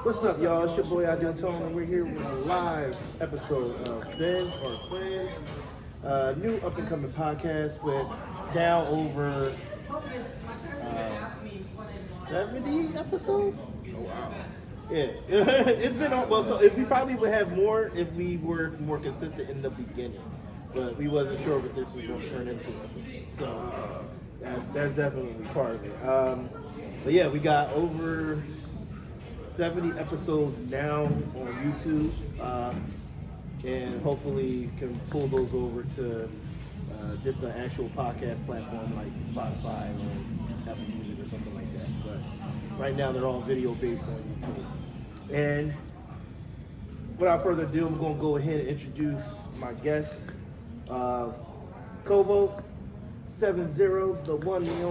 What's up, y'all? It's your boy Idealisticon, and we're here with a live episode of Binge or Cringe, new up-and-coming podcast with now over 70 episodes. Oh wow! Yeah, it's been on. Well, so we probably would have more if we were more consistent in the beginning, but we wasn't sure what this was going to turn into. So that's definitely part of it. But yeah, we got over 70 episodes now on YouTube, and hopefully can pull those over to just an actual podcast platform like Spotify or Apple Music or something like that. But right now they're all video based on YouTube. And without further ado, I'm going to go ahead and introduce my guest, Kobo 70, the one, the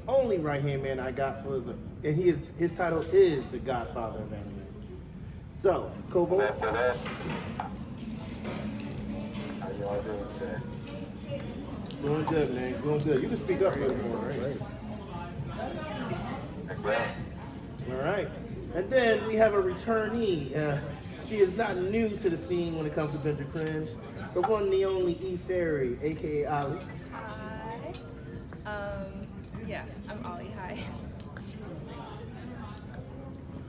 only right hand man I got for the. And his title is the Godfather of Anime. So, Kobo. How you all doing today? Doing good, man. Doing good. You can speak up a little more, right? All right. And then we have a returnee. She is not new to the scene when it comes to Binge or Cringe. The one, the only E Fairy, aka Ali. Hi. Yeah, I'm Ollie. Hi.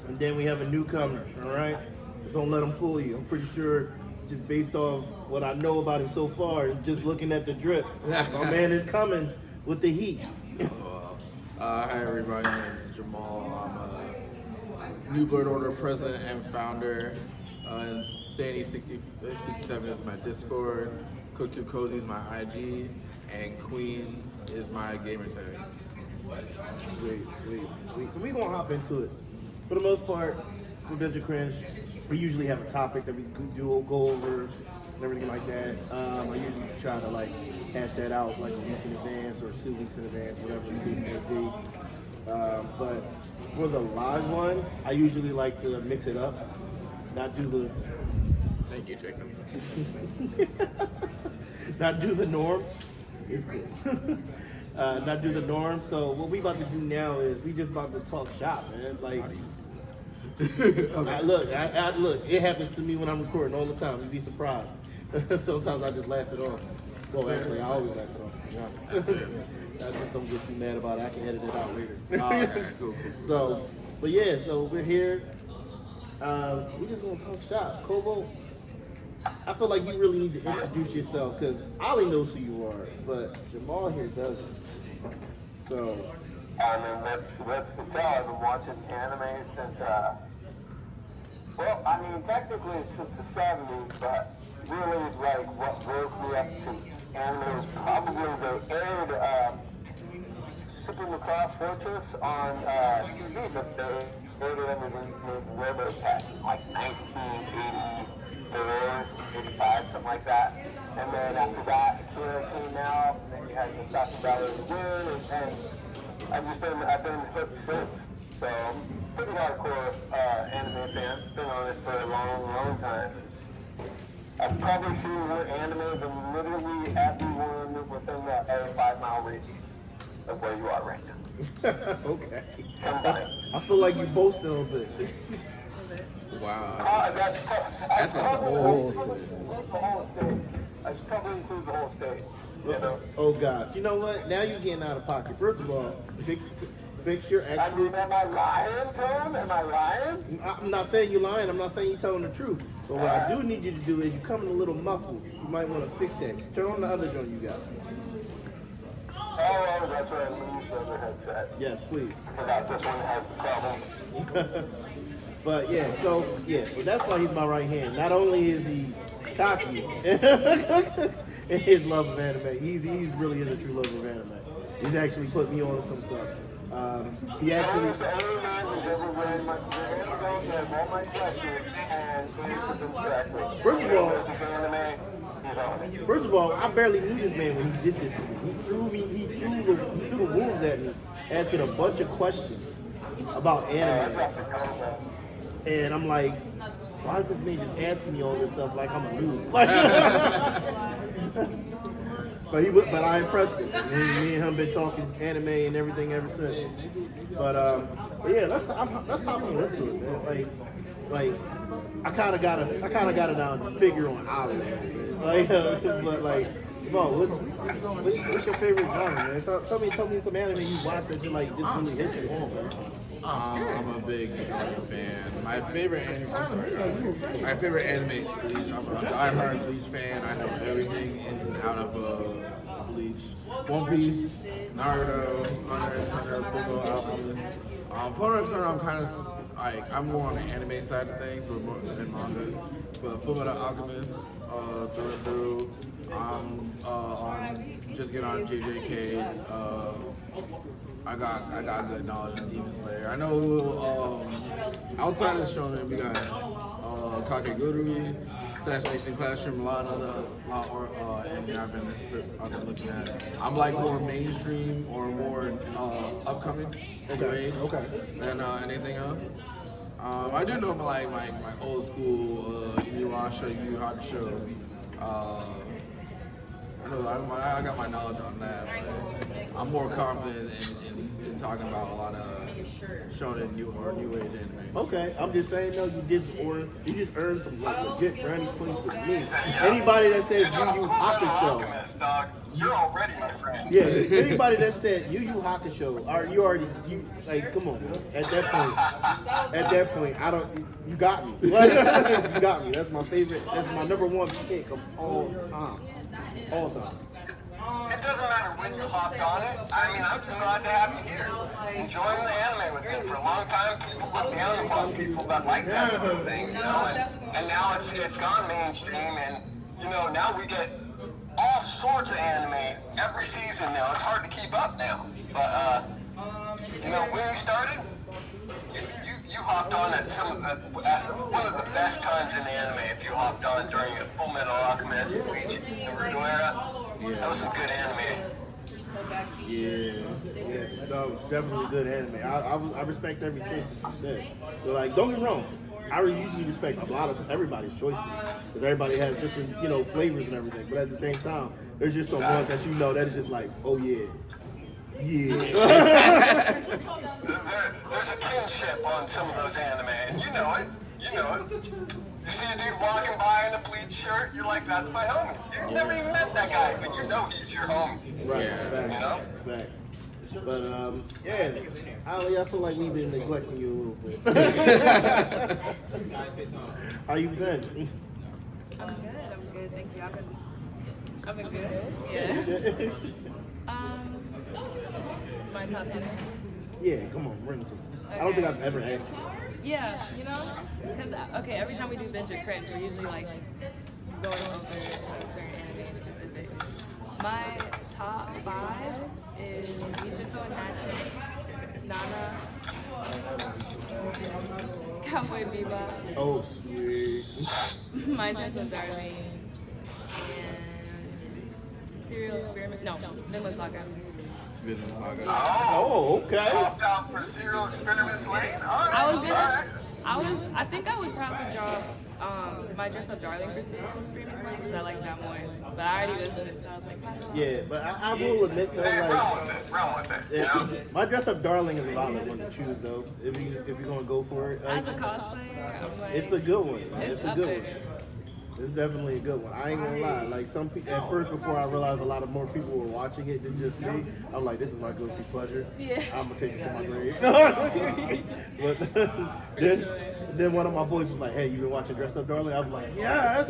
And then we have a newcomer, all right? Don't let him fool you. I'm pretty sure, just based off what I know about him so far, and just looking at the drip, my man is coming with the heat. Hi everybody, my name is Jamal. I'm a New Blood Order president and founder. And Sandy67 is my Discord. Coach Cozy is my IG, and Queen is my gamer tag. Sweet. So we're going to hop into it. For the most part, for Binge or Cringe, we usually have a topic that we go over and everything like that. I usually try to hash that out like a week in advance or 2 weeks in advance, whatever the case may be. But for the live one, I usually like to mix it up, not do the... Thank you, Jacob. not do the norm. It's cool. Not do the norm. So what we about to do now is we just about to talk shop, man. Okay. Look, it happens to me when I'm recording all the time. You'd be surprised. Sometimes I just laugh it off. Well, actually, I always laugh it off, to be honest. I just don't get too mad about it. I can edit it out later. Okay, cool. So, but yeah, so we're here. We're just going to talk shop. Kobo, I feel like you really need to introduce yourself because Ollie knows who you are, but Jamal here doesn't. So, I mean, what's the tell? I've been watching anime since, technically since the 70s, but really, what woke me up to anime was probably they aired Super Macross Fortress on TV, but they aired it under the name Robotech, like 1984, 85, something like that. And then after that, Akira came out, and then you had the Sci-fi Valley of the Wind, and I've been hooked since. So I'm pretty hardcore anime fan. Been on it for a long time. I've probably seen more anime than literally everyone within a 5-mile radius of where you are right now. Okay. Combined. I feel like you boast a little bit. Wow. That's a whole state. I should probably include the whole state. You know? Oh gosh. You know what? Now you're getting out of pocket. First of all, fix your I actual... mean, am I lying, Tom? Am I lying? I'm not saying you're lying. I'm not saying you're telling the truth. But what I do need you to do is you're coming a little muffled. You might want to fix that. Turn on the other joint you got. Oh, that's right. I moved the other headset. Yes, please. Forgot this one has the problem. But yeah, but that's why he's my right hand. Not only is he cocky in his love of anime, he really is a true lover of anime. He's actually put me on to some stuff. He actually... I'm the only man who's ever wearing my all my sweatshirts and answered them correctly. First of all, I barely knew this man when he did this to me. He threw the wolves at me, asking a bunch of questions about anime. And I'm like, why is this man just asking me all this stuff like I'm a noob? But I impressed him. Me and him been talking anime and everything ever since. But But yeah, let's hop on into it, man. Like I kind of got it down figure on Ollie a little bit. But like, bro, what's your favorite genre, man? Tell me some anime you watch that you like just really hit you home, man. I'm a big Naruto fan. My favorite anime is Bleach. I'm a diehard Bleach fan. I know everything ins and out of Bleach. One Piece, Naruto, Hunter x Hunter, Fullmetal Alchemist. Hunter x Hunter, I'm kind of like I'm more on the anime side of things, but more than manga. But Fullmetal Alchemist, through and through. Just get on JJK. I got good knowledge of Demon Slayer. I know outside of Shonen we got Kakegurui, Assassination Classroom, a lot more anime I've been looking at. I'm like more mainstream or more upcoming Okay. than anything else. I do know my old school Inuyasha, Yu Yu Hakusho. I got my knowledge on that, but I'm more confident in talking about a lot of shonen new age anime. Okay, I'm just saying, no, you just earned some like legit brownie points with me. Anybody that says Yu Yu Hakusho, dog, you're already my friend. yeah, anybody that said Yu Yu Hakusho, you like, come on, man. At that point, you got me. You got me. That's my favorite. That's my number one pick of all time. All time. It doesn't matter when you hopped on it. I mean, I'm just glad to have you here. Enjoying the anime with me. For a long time, people looked down upon people that like that sort of thing, you know? And now it's gone mainstream, and, you know, now we get all sorts of anime every season now. It's hard to keep up now. But, you know, when we started, you hopped on at one of the best times in the anime. If you hopped on during a Full Metal Alchemist, Bleach, Naruto era, that was some good anime. Yeah, no, definitely good anime. I respect every choice that you said. But like, don't get me wrong, I usually respect a lot of everybody's choices because everybody has different, flavors and everything. But at the same time, there's just some ones that that is just like, oh yeah. There's a kinship on some of those anime, and you know it. You see a dude walking by in a Bleach shirt, you're like, that's my homie. You've never even met that guy, but you know he's your homie. Right, Yeah. Facts. But yeah, Ali, I feel like we've been neglecting you a little bit. How you been? I'm good, thank you. I've been good. Yeah. My top anime. Yeah, come on, bring it to me. I don't think I've ever asked you. Yeah, because every time we do Binge or Cringe, we're usually like going over certain anime in specific. My top 5 is Ichiko and Hatchet, Nana, Cowboy Bebop, Oh, sweet. My Dress of Darling, and Serial Experiment. No, Vinland Saga. Business Saga. Oh, okay. Popped out for Serial Experiments Lane? I think I would probably draw My Dress Up Darling for Serial Experiments Lane because I like that more. But I already listened to it, so I was like, Yeah, but I will admit though, Hey, like, run with it, you know? My Dress Up Darling is a valid one to choose though. If you're gonna go for it, as a cosplayer, I'm like, it's a good one. It's a up good there. one. It's definitely a good one. I ain't gonna lie. Like some people, at first, before I realized a lot of more people were watching it than just me, I'm like, this is my guilty pleasure. Yeah. I'm gonna take it to my grave. But then one of my boys was like, hey, you been watching Dress Up Darling? I'm like, yes,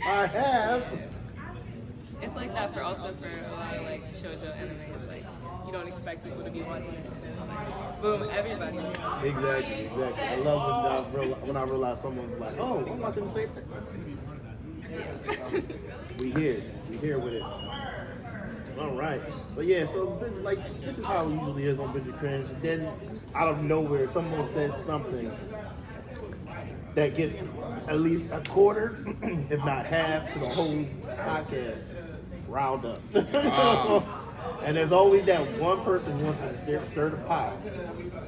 I have. It's like that for a lot of like shoujo anime. It's like you don't expect people to be watching it. So it's like, boom, everybody. Exactly. I love when I realize someone's like, oh, I'm watching the same thing. We here with it. All right, but yeah, so like this is how it usually is on Binge or Cringe. Then out of nowhere, someone says something that gets at least a quarter, if not half, to the whole podcast riled up. And there's always that one person who wants to stir the pot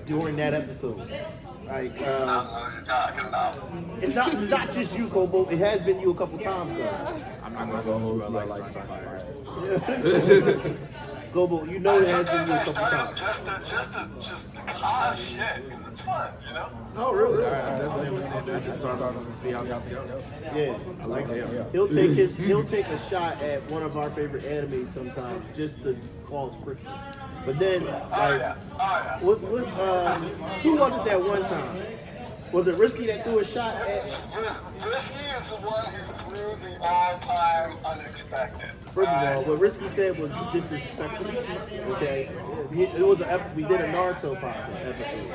during that episode. Like, it's not just you, Kobo. It has been you a couple times though. I'm not gonna go hold I like Sci-fi. global. You know it has been used a couple times. Just cause shit, 'cause it's fun, you know? Oh, really? I definitely understand that. Just start off and see how y'all go. Yeah, I like it. he'll take a shot at one of our favorite animes sometimes just to cause friction. But then, like, who was it that one time? Was it Risky that threw a shot at? Risky is the one who threw the all-time unexpected. First of all, what Risky said was disrespectful. Okay, it was we did a Naruto podcast episode.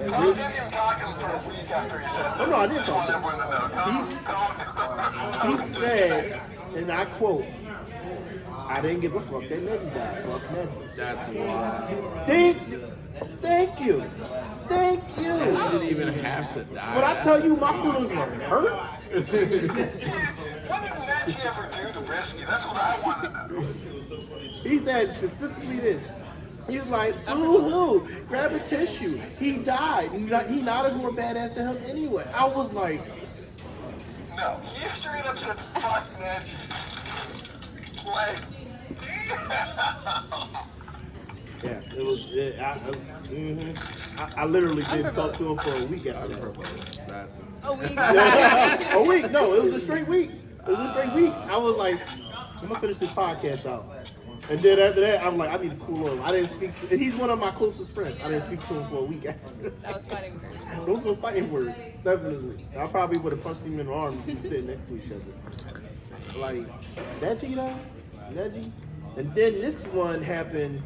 And I didn't even talk to him for a week after he said oh no, I didn't talk to him. him. He said, and I quote, "I didn't give a fuck that Neji died. Fuck Neji." That's wild. Thank you. You didn't even have to die. When I tell you my feelings were hurt, What did Neji ever do to Risky? That's what I want to know. he said specifically this. He was like, boo-hoo, grab a tissue. He died. He not as more badass than him anyway. I was like, No, he straight up said, fuck Neji. Like, yeah, it was. I literally didn't talk to him for a week after that. That's insane. A week. A week? No, it was a straight week. It was a straight week. I was like, I'm gonna finish this podcast out. And then after that, I'm like, I need to cool off. I didn't speak to, and he's one of my closest friends. I didn't speak to him for a week after. That was fighting words. Those were fighting words, definitely. I probably would have punched him in the arm if we were sitting next to each other. Like, Neji though? Neji? And then this one happened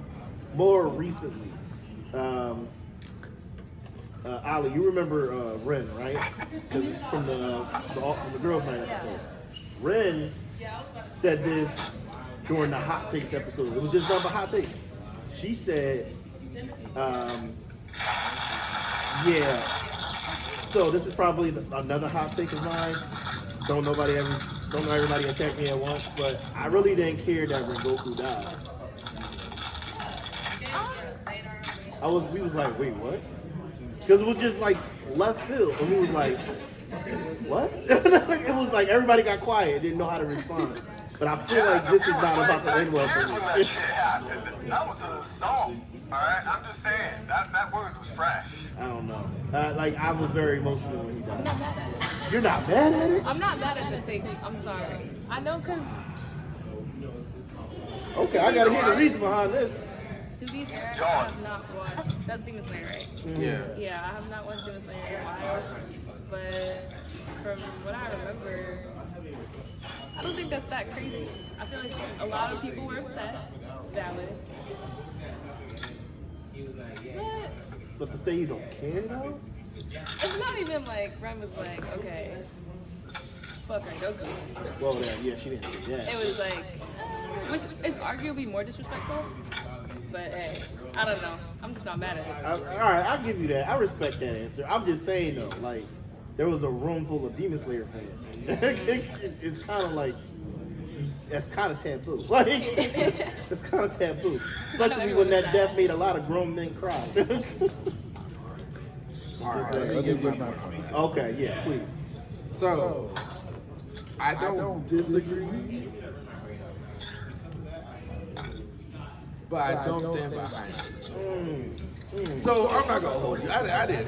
more recently. Ali, you remember Ren, right? Because from the Girls Night episode. Ren said this during the Hot Takes episode. It was just done by Hot Takes. She said, yeah. So this is probably another hot take of mine. Don't know everybody attack me at once, but I really didn't care that Rengoku died. We was like, wait, what? Because it was just like left field, and we was like, what? It was like everybody got quiet, didn't know how to respond. But I feel like this is not about to end well for when that me. shit happened, that was an assault. Alright, I'm just saying, that word was fresh. I don't know. Like I was very emotional when he I'm died. not mad at it. You're not mad at it? I'm not mad at the take. I'm sorry. I know because, Okay, I gotta hear the reason behind this. to be fair, I have not watched. That's Demon Slayer, right? Yeah. Yeah, I have not watched Demon Slayer in a while. But from what I remember, I don't think that's that crazy. I feel like a lot of people were upset. Valid. But to say you don't care though? It's not even like Ren was like, okay, fuck Rengoku. Well, yeah, she didn't say that. It was like, which is arguably more disrespectful. But hey, I don't know. I'm just not mad at it. All right, I'll give you that. I respect that answer. I'm just saying though, like, there was a room full of Demon Slayer fans. It's kind of like, that's kind of taboo. Like, it's kind of taboo, especially when that death made a lot of grown men cry. Let me give my comment. Okay, yeah, please. So, I don't disagree, but I don't stand behind it. So, I'm not gonna hold you. I did.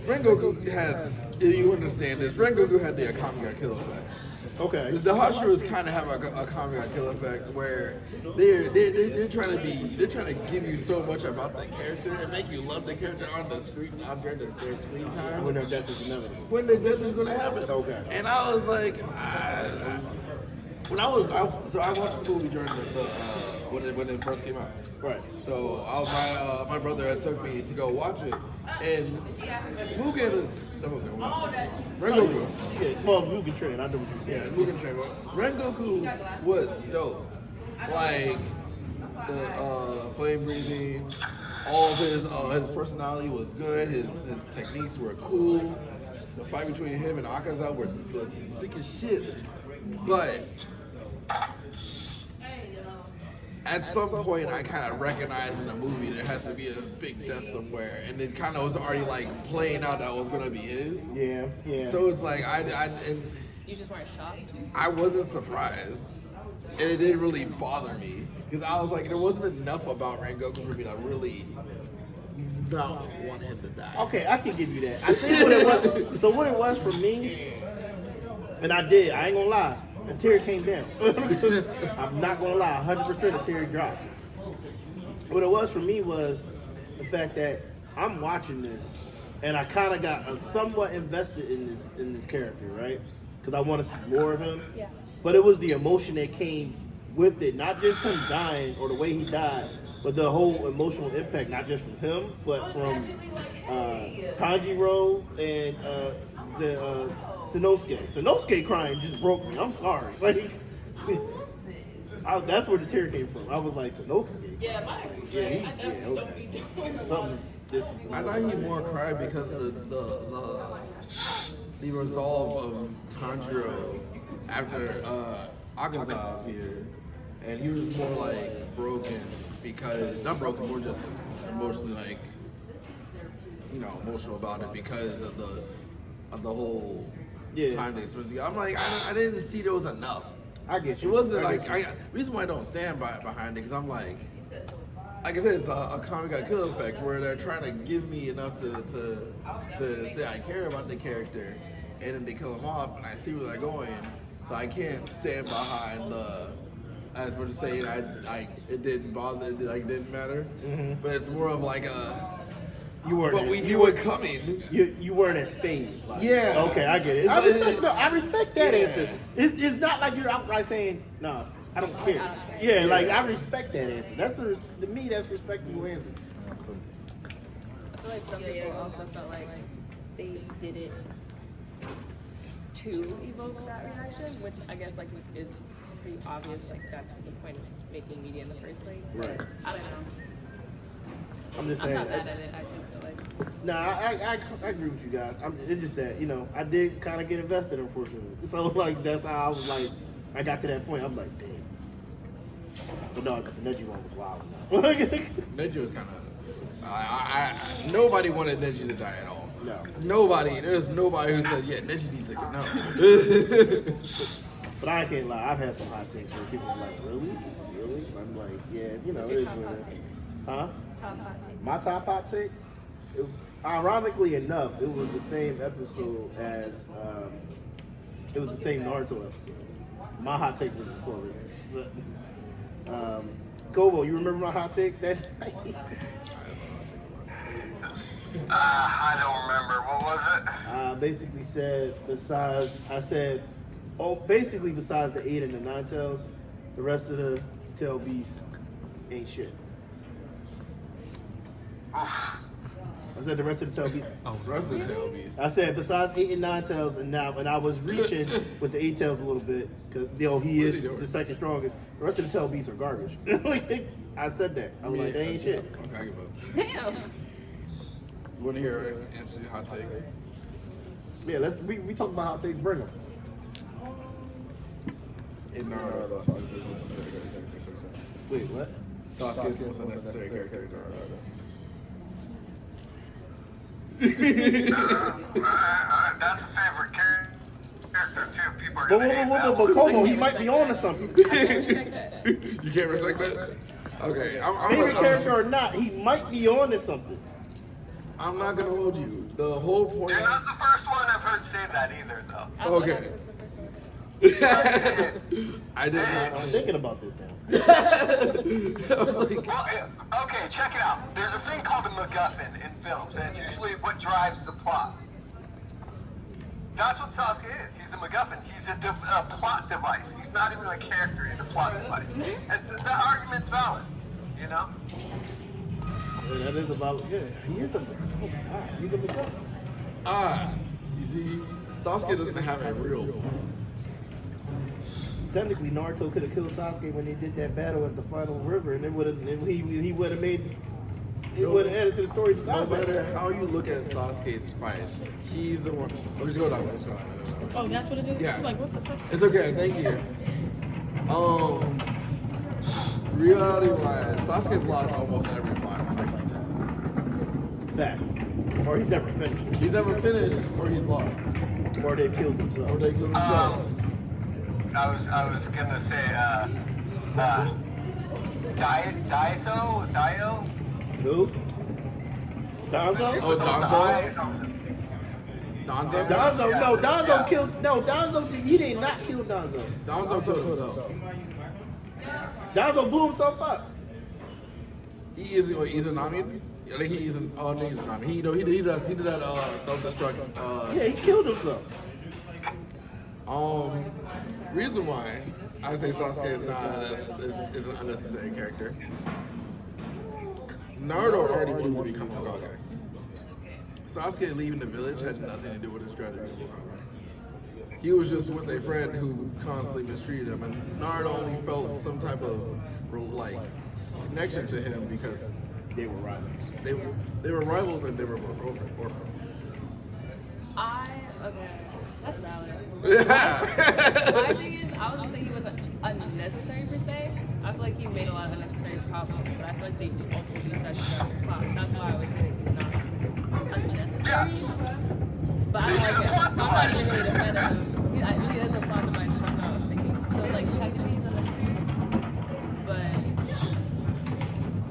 Rengoku had, you understand this, Rengoku had the Akame ga Kill effect. Okay. The Hashiras kind of have a Akame ga Kill effect where they're trying to give you so much about that character and make you love the character on the screen, during their screen time. When their death is inevitable. When their death is gonna happen. Okay. And I was like, I watched the movie during when it first came out. Right. So my brother had took me to go watch it, and Mugen is Rengoku. Yeah, well, Mugen Train, I know what you Yeah, Mugen Train. Rengoku was dope. Like the flame breathing, all of his personality was good. His techniques were cool. The fight between him and Akaza was sick as shit. But at some point, I kind of recognized in the movie there has to be a big death somewhere, and it kind of was already like playing out that was gonna be his. Yeah, yeah. So it's like You just weren't shocked. I wasn't surprised. and it didn't really bother me because I was like, there wasn't enough about Rengoku for me to really not want him to die. Okay, I can give you that. I think what it was. So what it was for me, and I ain't gonna lie, the tear came down. I'm not gonna lie, 100% a tear dropped. What it was for me was the fact that I'm watching this, and I kind of got somewhat invested in this character, right? Because I want to see more of him. Yeah. But it was the emotion that came with it, not just him dying or the way he died, but the whole emotional impact, not just from him, but from Tanjiro and Sanosuke. Sanosuke crying just broke me. I'm sorry. Like, that's where the tear came from. I was like, Sanosuke. Yeah, my ex was saying, I definitely don't be doing Something. This is I thought he more cried because of the resolve of Tanjiro after Akaza appeared, and he was more like broken because not broken, more just emotionally like emotional about it because of the whole time they spent together. I'm like I didn't see there was enough. I get you. It wasn't I like get you. reason why I don't stand behind it because I'm like I said, it's a comic got kill effect where they're trying to give me enough to say I care about the character, and then they kill him off, and I see where they're going, so I can't stand behind the. As much as saying it didn't bother, it didn't matter, but it's more of like a. You weren't. But we knew it coming. You weren't as phased. Like, Yeah. Okay, I get it. It's I respect that Yeah. answer. It's not like you're outright saying, no, I don't care. Yeah, like I respect that answer. To me, that's a respectable answer. I feel like some people also felt like they did it to evoke that reaction, which I guess like is pretty obvious. Like that's the point of making media in the first place. Right. I don't know. I'm just I'm saying. not bad at it. I just feel like. Nah, I agree with you guys. It's just that I did kind of get invested, unfortunately. So like that's how I was like, I got to that point. I'm like, damn. But no, the Neji one was wild. Neji was kind of. Nobody wanted Neji to die at all. No. Nobody. There's nobody who said, yeah, Neji needs to go. No. But I can't lie. I've had some hot takes where people are like, really? Really? I'm like, yeah, it is what it is. Huh? Top hot take. My top hot take? Ironically enough, it was the same episode as, it was the same Naruto episode. My hot take was before Riskers. But, Kobo, you remember my hot take that night? I don't remember. What was it? I basically said, besides the 8 and the 9 tails, the rest of the tail beasts ain't shit. I said the rest of the tail beasts. Rest of the tail beast. I said besides 8 and 9 tails, and I was reaching with the 8 tails a little bit because he is the second strongest. The rest of the tail beasts are garbage. I said that. I'm like, they ain't shit. Okay, I give up. Damn. You want to hear answer your hot take? Yeah, we talk about hot takes. Bring them. In Naruto, Sasuke is unnecessary character. Wait, what? Sasuke is the most unnecessary character in Naruto. That's a favorite character too. People are gonna hate that But one. Kobo, he might be on to something. You can't respect that? Okay, Favorite character or not, he might be on to something. I'm not gonna hold you. The whole point. You're not the first one I've heard say that either, though. Okay. I did I'm not. thinking about this now. Well, okay, check it out. There's a thing called a MacGuffin in films, and it's usually what drives the plot. That's what Sasuke is. He's a MacGuffin. He's a plot device. He's not even a character. He's a plot device. And that argument's valid, you know? Yeah, that is about. Yeah, he is a. Oh my God, he's a McGuffin. You see, Sasuke doesn't have a real point. Technically, Naruto could have killed Sasuke when they did that battle at the final river, and it would have. He would have made. It would have added to the story. No Besides matter that, how you look at Sasuke's fights, he's the one. Oh, just go down. Let's go down. Oh, that's what it is? Yeah. Like, what the fuck? It's okay. Thank you. Reality-wise, Sasuke's lost almost every final fight. facts. Or he's never finished it. He's never finished, or he's lost, Or they've killed or themselves. they kill themselves. I was gonna say, Dio? Who? Donzo? Oh, Donzo? Donzo? Donzo, Yeah. no, Donzo Yeah. killed. No, Donzo, he did not kill Donzo. Donzo killed himself. Donzo blew himself up. He's an Nami. I think he's an. Oh, no, he's a Nami. He did that self-destruct. Yeah, he killed himself. Reason why I say Sasuke is an unnecessary character. Naruto already wanted to become Hokage. Sasuke leaving the village had nothing to do with his strategy. He was just with a friend who constantly mistreated him, and Naruto only felt some type of like connection to him because They were rivals. they were rivals and they were both orphans. Okay, that's valid. Yeah. My thing is, I was gonna say he wasn't unnecessary per se. I feel like he made a lot of unnecessary problems, but I feel like they also do such a plot. That's why I would say he's not unnecessary. But I don't like it. So I'm not even really a fan of him. He actually is a plot device. That's what I was thinking. So it's like technically he's unnecessary, but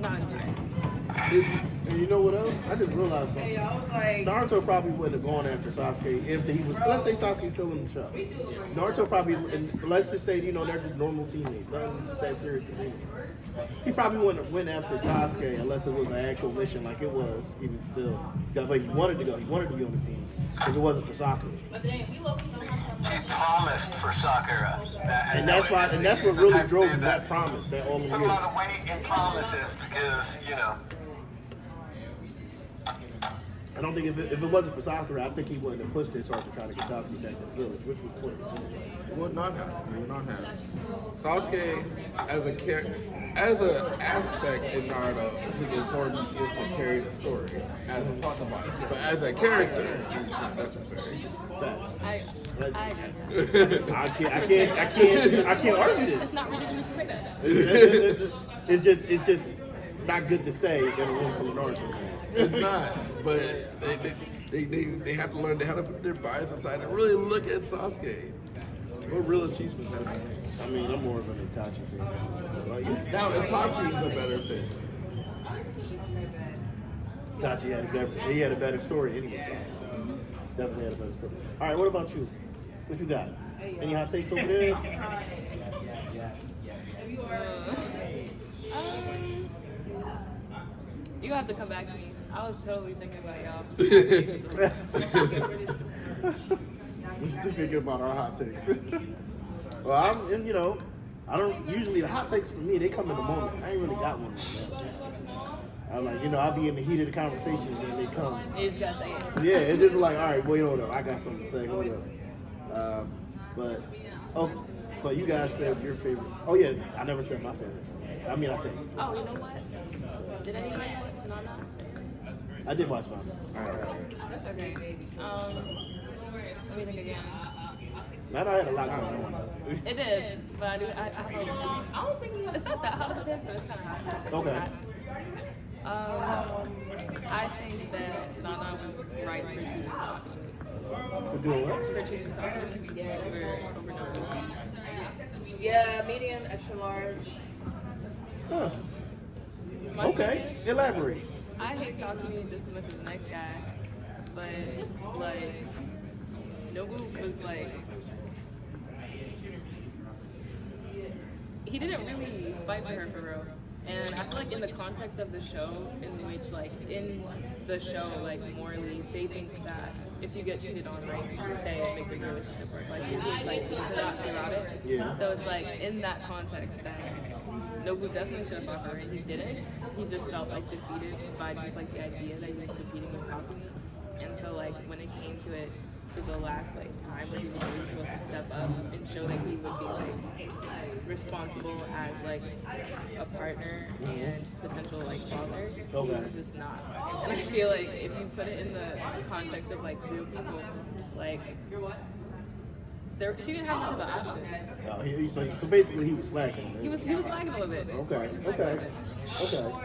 not entirely. And you know what else? I just realized something. Hey, I was like, Naruto probably wouldn't have gone after Sasuke if he was. Let's say Sasuke's still in the show. Naruto probably, and let's just say, you know, they're just normal teammates, nothing that serious between them. He probably wouldn't have went after Sasuke unless it was an actual mission like it was. He was still, but he wanted to go. He wanted to be on the team if it wasn't for Sakura. but then we low key don't have He promised for Sakura. And that's why, and that's what really drove him, that promise, that all the Put a years. lot of weight in promises because, you know. I don't think if it wasn't for Sakura, I think he wouldn't have pushed this hard to try to get Sasuke back to the village, which was pointless. It would not have. It would not have. Sasuke, as a as an aspect in Naruto, his importance is to carry the story as a plot device. But as a character, he's not necessary. Facts. I I can't argue It's this. not ridiculous to say that. It's just not good to say in a room full of Naruto fans. It's not. But they have to learn how to put their bias aside and really look at Sasuke. What real achievements have he made? I mean, I'm more of an Itachi fan. Like, Now, Itachi is a better fit. Itachi had a better story anyway. Definitely had a better story. All right, what about you? What you got? Any hot takes over there? if you are You have to come back to me. I was totally thinking about y'all. We're still thinking about our hot takes. Well, and you know, I don't usually the hot takes for me they come in the moment. I ain't really got one like that. I'm like, you know, I'll be in the heat of the conversation and then they come. You just gotta say it. Yeah, it's just like, all right, wait, hold up, I got something to say. Hold up. But you guys said your favorite. Oh yeah, I never said my favorite. I mean, I said. Oh, you know what? Did anybody watch Nana? I did watch mine. All right. That's okay. Let me think again. Not I had a lot going on. It did, but I don't think it's not that hot of a test, but it's kind of hot. Okay. I think that Nana was right for choosing Takumi. For doing what? For choosing Takumi over Nana. yeah, medium, extra large. Huh. My Okay, thing is, elaborate. I hate Takumi just as much as the next guy, but like Nobu was like he didn't really fight for her for real. And I feel like in the context of the show, in which like in the show, like morally, they think that if you get cheated on, right, you should stay and make the relationship work. Like you get like into that throughout it. Yeah. So it's like in that context that Nobu definitely should have fought for her and he didn't. He just felt like defeated by just like the idea that he was competing with Takumi. And so like when it came to it, to the last like time where he was really supposed to step up and show that he would be like responsible as like a partner and potential like father, he was just not. And I feel like if you put it in the context of like two people, like she didn't have much of an option. So basically he was slacking. He was lagging a little bit. Okay. He was lagging a little bit.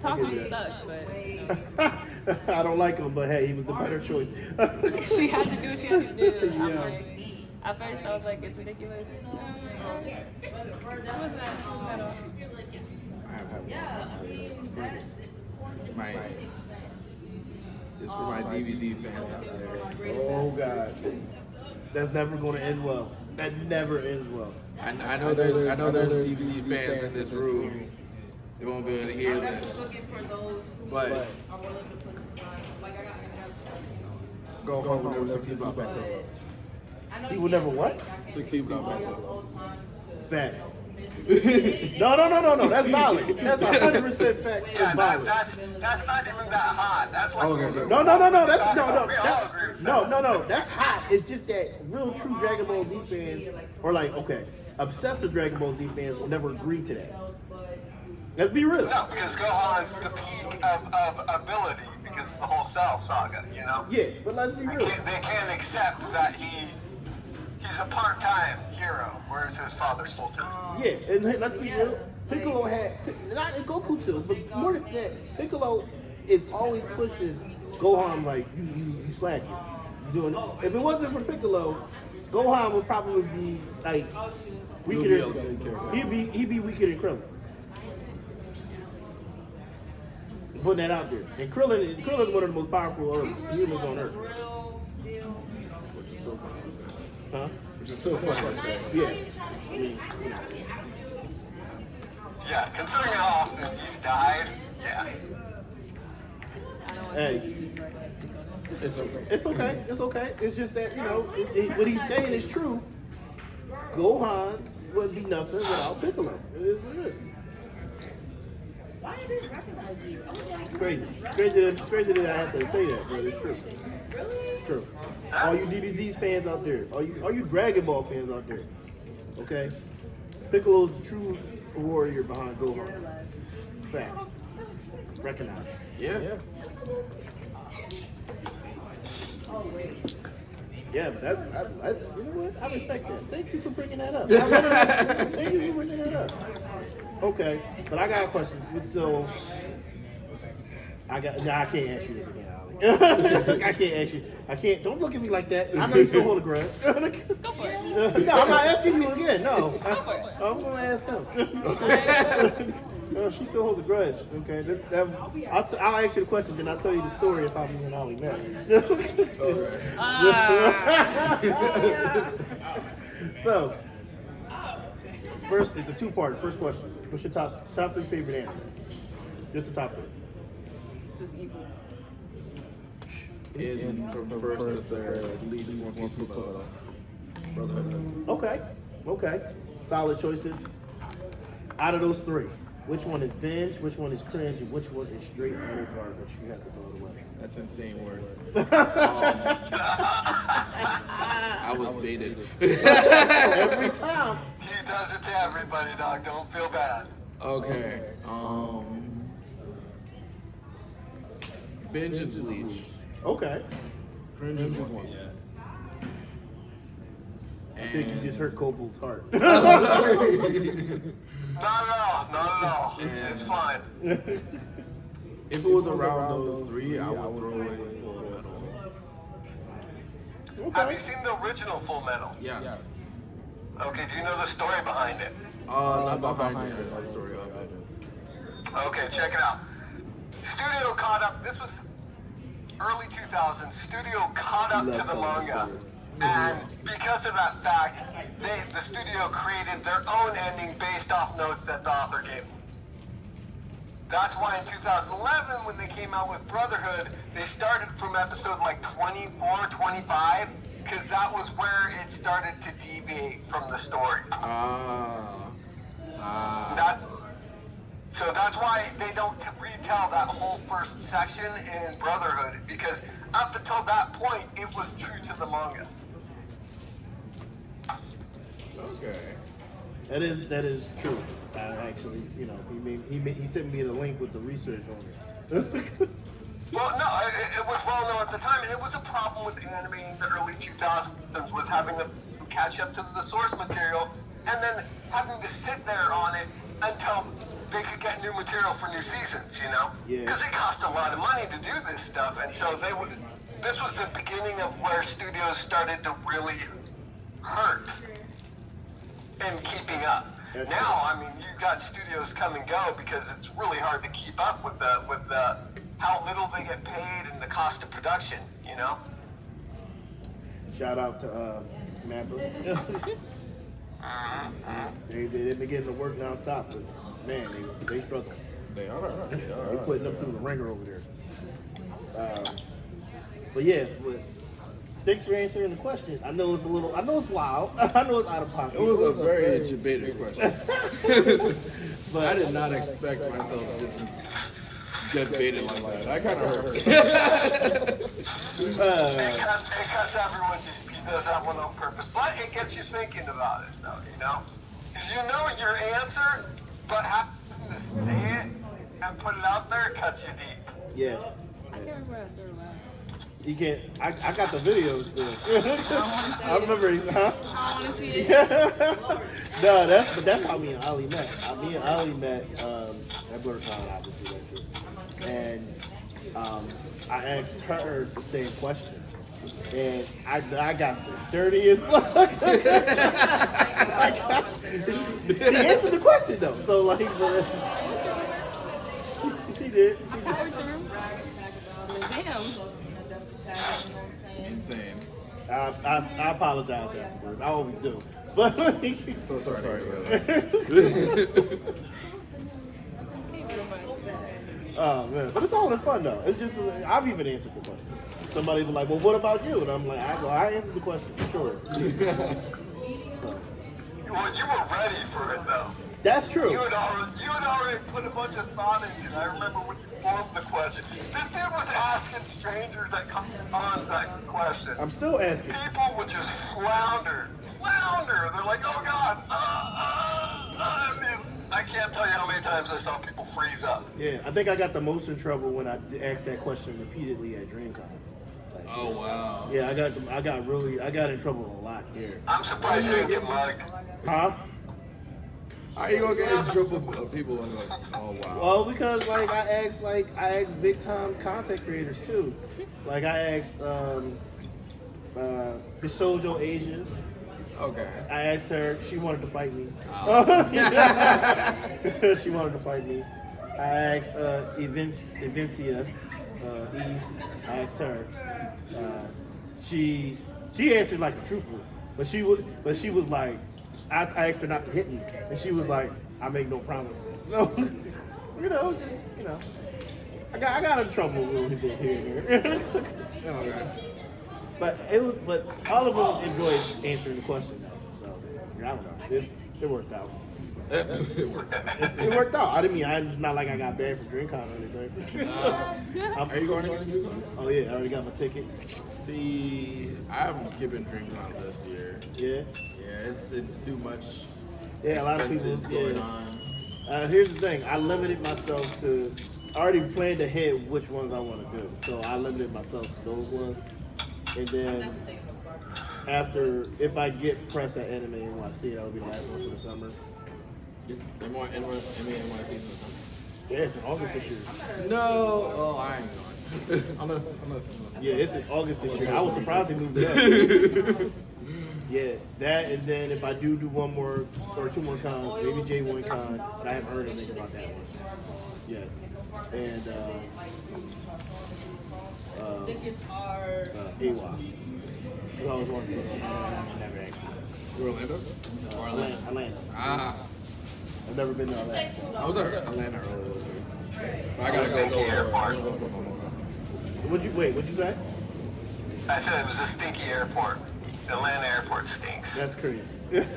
Takumi sucks, but I don't like him, but hey, he was the better choice. she had to do what she had to do. I'm Yeah. like, At first, I was like, it's ridiculous. It wasn't at all. I have one. It's for my DVD fans out there. Oh God, that's never going to end well. That never ends well. I know there's DVD fans in this room. They won't be able to hear I'm this. just looking for those who But are willing to put the time. Like, I got go home and never succeed without but Beckham. I know He you would can't never what? take- I can't Succeed take without all your Beckham. old time to- Facts. No. That's valid. That's 100% facts Yeah, and valid. that's not even that hot. That's like Okay, good. No. That's no. We all agree with No. That's hot. It's just that real true Dragon Ball Z fans, or like, okay, obsessive Dragon Ball Z fans will never agree to that. Let's be real. No, because Gohan's the peak of ability because of the whole Cell saga, you know? Yeah, but let's be real. They can't accept that he's a part-time hero, whereas his father's full-time. Yeah, and hey, let's be real. Piccolo had, not Goku too, but more than that, Piccolo is always pushing Gohan like you slacking. You doing it. If it wasn't for Piccolo, Gohan would probably be like weaker than he'd be weaker than Krillin. Putting that out there. And Krillin is one of the most powerful humans on Earth. Huh? Which is still fun. Yeah. Yeah, considering how often he's died, yeah. Hey, It's okay. It's okay. It's just that, what he's saying is true. Gohan would be nothing without Piccolo. It is what it is. Why did they recognize you? I was like, It's crazy. It's crazy that I have to say that, but it's true. really? It's true. All you DBZ fans out there, all you Dragon Ball fans out there, okay? Piccolo's the true warrior behind Gohan. Facts. Recognize. Yeah. Yeah, but that's, you know what? I respect that. Thank you for bringing that up. Thank you for bringing that up. Okay, but I got a question. So, I can't ask you this again, Ali. I can't ask you. I can't. Don't look at me like that. I know you still hold a grudge. Go for it. No, I'm not asking you again. No, for it. I'm gonna ask him. No, she still holds a grudge. Okay, that was, I'll ask you the question, then I'll tell you the story of how me and Ali met. So, first, it's a two-part. First question: what's your top 3 favorite anime? Just the top 3. This is equal. In from first to third, leading one for Brotherhood. Okay. Solid choices. Out of those 3, which one is Binge, which one is Cringe, and which one is straight utter garbage? You have to throw it away. That's insane word. I was baited. Every time. He does it to everybody, dog. Don't feel bad. Okay. Binge is Bleach. Okay. Cringe is one. I think you just hurt Kobol's heart. Not at all. It's fine. If it was around those 3, I would throw away Full Metal. Have you seen the original Full Metal? Yes. Okay, do you know the story behind it? Not behind it. The story of it. Okay, check it out. Studio caught up. This was early 2000s. Studio caught up to the manga. And because of that fact, the studio created their own ending based off notes that the author gave them. That's why in 2011, when they came out with Brotherhood, they started from episode like 24, 25, because that was where it started to deviate from the story. That's why they don't retell that whole first section in Brotherhood, because up until that point, it was true to the manga. Okay. That is true. Actually, he sent me the link with the research on it. Well, no, it was well known at the time, and it was a problem with anime in the early 2000s, was having to catch up to the source material, and then having to sit there on it until they could get new material for new seasons, Yeah. Because it cost a lot of money to do this stuff, and so this was the beginning of where studios started to really hurt in keeping up. That's Now, I mean, you've got studios come and go because it's really hard to keep up with the how little they get paid and the cost of production, you know? Shout out to Mapper. They've been getting to work nonstop, but man, they struggle. They are. They putting them through the ringer over there. But yeah, thanks for answering the question. I know it's wild. I know it's out of pocket. It was a very debated question. But I did not expect myself to get baited like that. I kind of hurt. It cuts everyone deep. He does that one on purpose. But it gets you thinking about it, though, you know? Because you know your answer, but having to say it and put it out there cuts you deep. yeah, I can't remember what I threw away. you can't. I got the videos still. I remember. Huh? I want to see it. No, that's how me and Ali met. Me and Ali met at BlurCon, obviously, that's true. And I asked her the same question, and I got the dirtiest look. She answered the question though, so like, she did. Power through. Damn. Insane. I apologize afterwards. I always do, but So sorry. oh man, but it's all in fun though. It's just I've even answered the question. Somebody was like, "Well, what about you?" And I'm like, "I answered the question for sure." So Well, you were ready for it, though. that's true. You had already put a bunch of thought into it. I remember when you formed the question. This dude was asking strangers at cons that question. I'm still asking. People would just flounder. They're like, oh God, I mean, I can't tell you how many times I saw people freeze up. Yeah, I think I got the most in trouble when I asked that question repeatedly at DreamCon. Like, Oh wow. yeah, I got in trouble a lot here. I'm surprised you didn't get mugged. Huh? How you gonna get in trouble with people and like, oh wow. Well, because I asked big time content creators too. Like I asked Bisojo Asia. Okay. I asked her. She wanted to fight me. She wanted to fight me. I asked Evencia. Eve. I asked her. She answered like a trooper, but she was like, I asked her not to hit me, and she was like, I make no promises. So it was just I got in trouble a little bit here and there. Okay. But all of them enjoyed answering the questions. So I don't know. It worked out. It worked out. It's not like I got banned from DreamCon or anything. Are you going to get Oh yeah, I already got my tickets. See, I'm skipping DreamCon this year. Yeah. Yeah, it's too much. Yeah, a lot of people. expenses going Yeah. on. Here's the thing. I limited myself to. I already planned ahead which ones I want to do, so I limited myself to those ones. And then after, if I get press at Anime NYC, that'll be the last one for the summer. NYC. Yeah, it's in August this year. No, oh, I ain't going. unless. Yeah, it's in August this year. I was surprised they moved it up. Yeah, that, and then if I do one more or two more cons, maybe J1 Con, but I haven't heard anything about that one yet. And Stickers are. AWA. Because I was wondering, never actually. Orlando? Or Atlanta? Atlanta. Ah, I've never been to Atlanta. I was at Atlanta earlier this year. But I gotta go for What'd you say? I said it was a stinky airport. Atlanta airport stinks. That's crazy. That's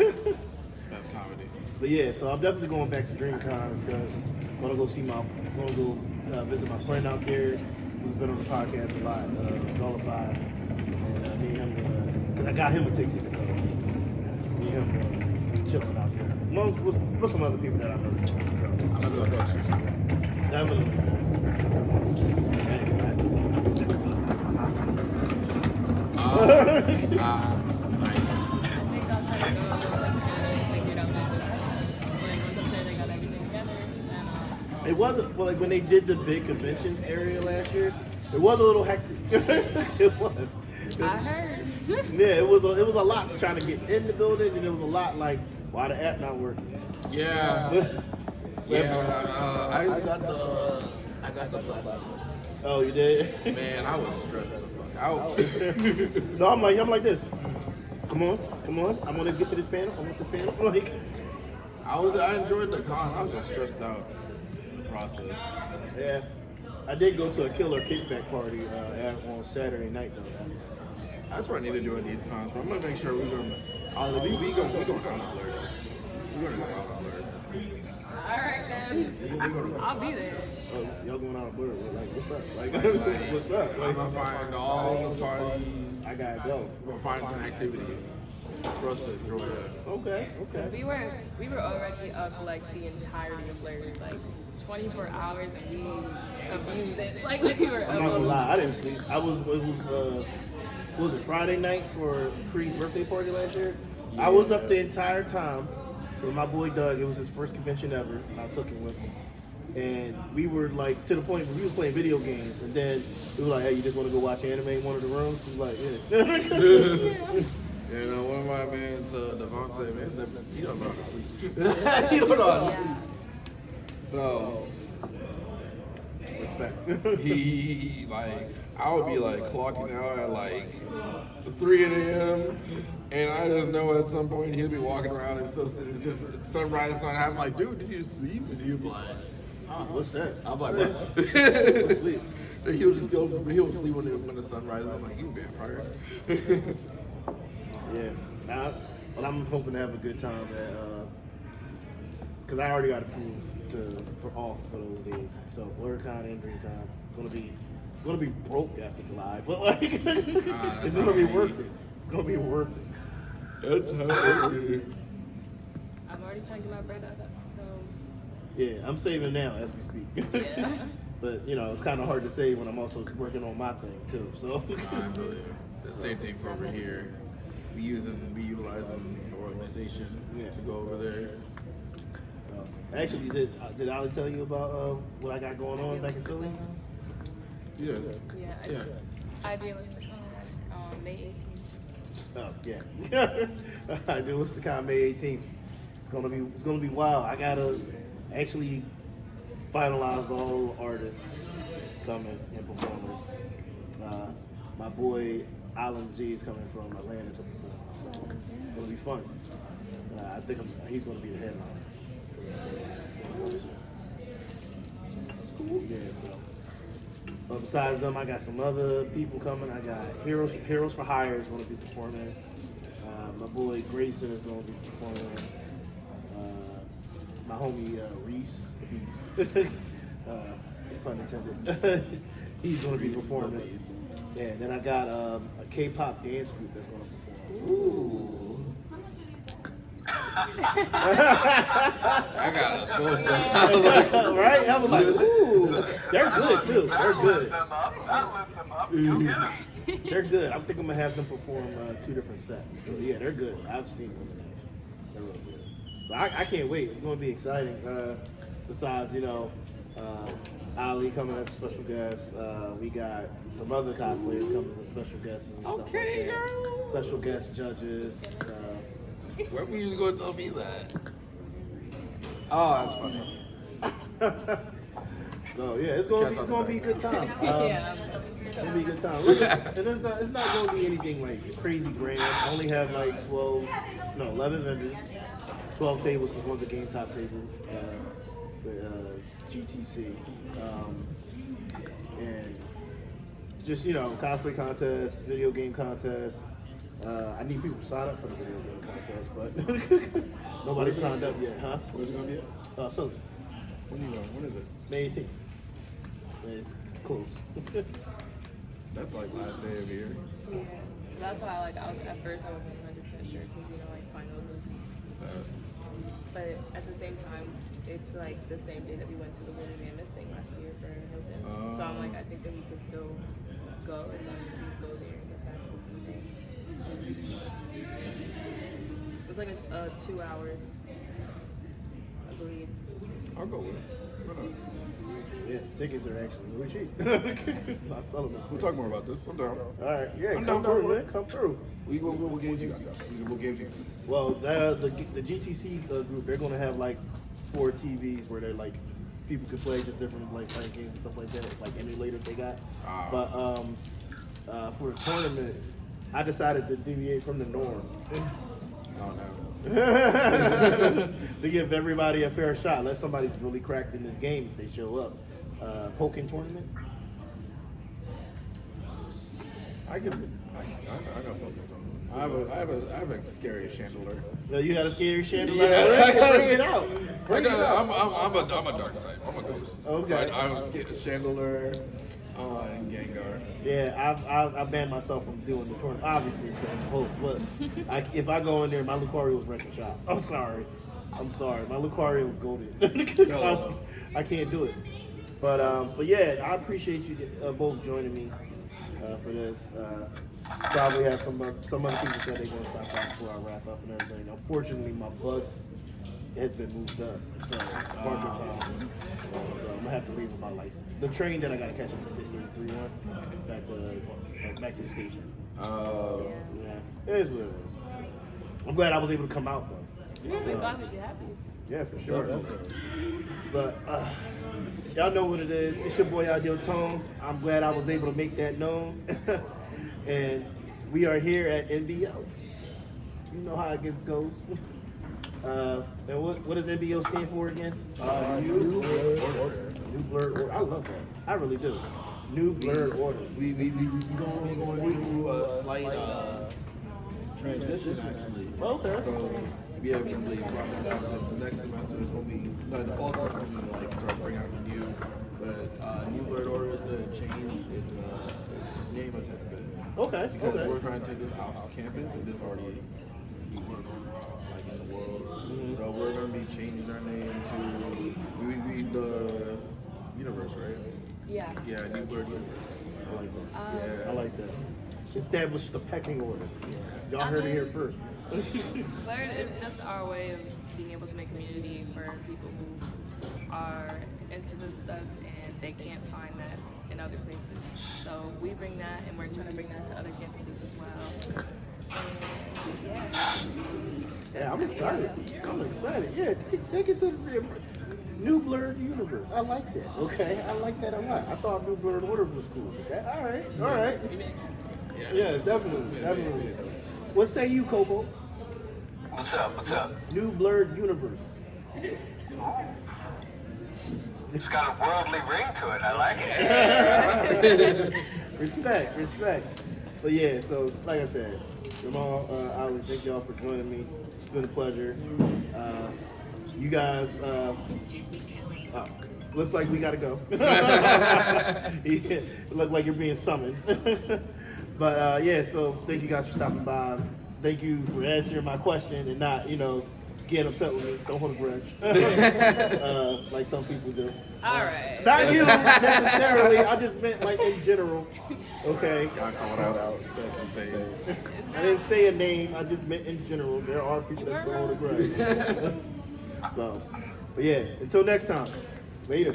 comedy. But yeah, so I'm definitely going back to DreamCon because I'm gonna go visit my friend out there who's been on the podcast a lot, Nullify, and me and him, because I got him a ticket, so me and him chilling out there. With some other people that I know. So I'm gonna go actually. definitely. Nice. I think I'll try to go figure out next time. Like once up there, they got everything together. And It wasn't like when they did the big convention area last year. It was a little hectic. It was. I heard. Yeah, it was a lot trying to get in the building, and it was a lot like why the app not working. Yeah. Yeah. I got the platform. Oh, you did? Man, I was stressed the fuck out. No, I'm like this. Come on. I'm gonna get to this panel. I want this panel. Like, I enjoyed the con. I was just stressed out in the process. yeah. I did go to a killer kickback party on Saturday night though. That's what I need to do at these cons. But I'm gonna make sure we gonna we gonna go out alert. We're gonna go out alert. Alright, man. I'll be there. Oh, y'all going out of blur? Like, what's up? Like, what's up? I'm Like, gonna find all the parties. I gotta go. We'll find some activities for us to go with. Okay. We were already up like the entirety of Blur, like 24 hours, and we abused it. Like we were I'm not gonna up. lie, I didn't sleep. It was it Friday night for Creed's birthday party last year? I was up the entire time with my boy Doug. It was his first convention ever, and I took him with me. And we were like to the point where we were playing video games, and then we were like, "Hey, you just want to go watch anime in one of the rooms?" He was like, "Yeah." You know, one of my mans, Devontae, man, he don't know how to sleep. He don't know how to sleep. So, Respect. he like, I would be like clocking out at like 3 a.m. And I just know at some point he'll be walking around and still sitting. It's just sunrise, sun. I'm like, dude, did you sleep? And he'll be like, What's that? I'm like, what? What's sleep? And he'll just go, he'll sleep when the sun rises. I'm like, you vampire. Yeah. But I'm hoping to have a good time at because I already got approved for off for those days. So BlurCon and DreamCon, it's gonna be broke after July, but like it's gonna be worth it. It's gonna be worth it. That's how it is. I'm already trying to get my bread out of so. Yeah, I'm saving now as we speak. Yeah. But it's kind of hard to save when I'm also working on my thing too. So I feel you. The same thing for over here. We utilizing the organization to go over there. So, actually, did Ali tell you about what I got going on back in Philly? Yeah. Yeah. Idealisticon on May 18th. Oh yeah. Idealisticon May 18th. It's gonna be wild. I gotta actually finalize all the artists coming and performers. My boy Alan Z is coming from Atlanta to perform. So it's gonna be fun. I think he's gonna be the headliner. Yeah. So. But besides them, I got some other people coming. I got Heroes for Hire is going to be performing. My boy Grayson is going to be performing. My homie Reese, the Beast, pun intended, he's going to be performing. Yeah, and then I got a K-pop dance group that's going to perform. Ooh. I got a soul. Right? I was like, ooh, they're good too. They're good. They're good. I think I'm gonna have them perform 2 different sets. But yeah, they're good. I've seen them in action. They're really good. So I can't wait. It's gonna be exciting. Besides, Ali coming as a special guest. We got some other cosplayers coming as special guests and stuff like that. Special guest judges. Where were you going to tell me that? Oh, that's funny. So yeah, it's gonna be a good time. Yeah. It's gonna be a good time. Look, and it's not gonna be anything like crazy grand. I only have like 11 vendors, 12 tables because one's a game top table with GTC, and just cosplay contests, video game contests. I need people to sign up for the video game contest, but nobody signed up yet, huh? Where's it going to be at? Philly, When is it? May 18th. It's close. That's like last day of the year. Yeah. That's why at first I wasn't 100% sure because finals is. But at the same time, it's like the same day that we went to the Woolly Mammoth thing last year for Hilton. So I'm like, I think that we could still go as long as we go there and get back to the day. It was like 2 hours, I believe. I'll go with it. Why not? Yeah, tickets are actually really cheap. Not selling them. We'll talk more about this. I'm down. All right, yeah, I'm come down through, for man. Come through. What games you got? What games you got? Well, the GTC group, they're gonna have like 4 TVs where they're like people can play just different like fighting games and stuff like that, like emulators they got. But for the tournament, I decided to deviate from the norm. Oh no. To give everybody a fair shot. Let somebody's really cracked in this game if they show up. Pokken tournament. I know Pokemon. I have a scary chandelier. No, you got a scary chandelier. Yeah. Bring it out. Bring it out. I'm a dark type. I'm a ghost. Okay. So I'm scared of chandelier and Gengar. Yeah, I banned myself from doing the tournament, obviously, for the host. But if I go in there, my Lucario was wrecking shop. I'm sorry. My Lucario was golden. I can't do it. But yeah, I appreciate you both joining me for this. Probably have some other people said they're going to stop by before I wrap up and everything. Unfortunately, my bus has been moved up, so a bunch of times. So I'm gonna have to leave with my license. The train that I gotta catch up to 6:31 back to the station. Yeah, it is what it is. I'm glad I was able to come out though. Yeah, we're glad to be happy. Yeah, for sure. But y'all know what it is. It's your boy Idealisticon. I'm glad I was able to make that known. And we are here at NBO. You know how it goes. And what does NBO stand for again? New Blurred Order. New Blurred Order. I love that. I really do. New Blurred Order. We going through a slight transition actually. Okay. So we have been really rocking out. The next semester is when the fall semester is when we start bringing out the new. But New Blurred Order is the change. It's name attachment. Okay. Because we're trying to take this off campus and it's already New Blurred Order, like in the world. So we're going to be changing our name to the universe, right? Yeah. Yeah, New Blurred Universe. I like that. Yeah. I like that. Establish the pecking order. Y'all heard it here first. Blurred is just our way of being able to make community for people who are into this stuff and they can't find that in other places. So we bring that and we're trying to bring that to other campuses as well. And Yeah, I'm excited. Yeah, take it to the New Blurred Universe. I like that. Okay, I like that a lot. I thought New Blurred Order was cool. All right. Yeah, definitely. What say you, Kobo? What's up? New Blurred Universe. It's got a worldly ring to it. I like it. Respect. But yeah, so like I said, Jamal, Ali, thank y'all for joining me. It's been a pleasure. You guys, looks like we gotta go. It look like you're being summoned. But yeah, so thank you guys for stopping by. Thank you for answering my question and not, getting upset with me. Don't hold a grudge. Like some people do. all right. Not you necessarily. I just meant like in general. Okay. Y'all called out. That's insane. I didn't say a name. I just meant in general. There are people that still hold a grudge. So, but yeah. Until next time. Later.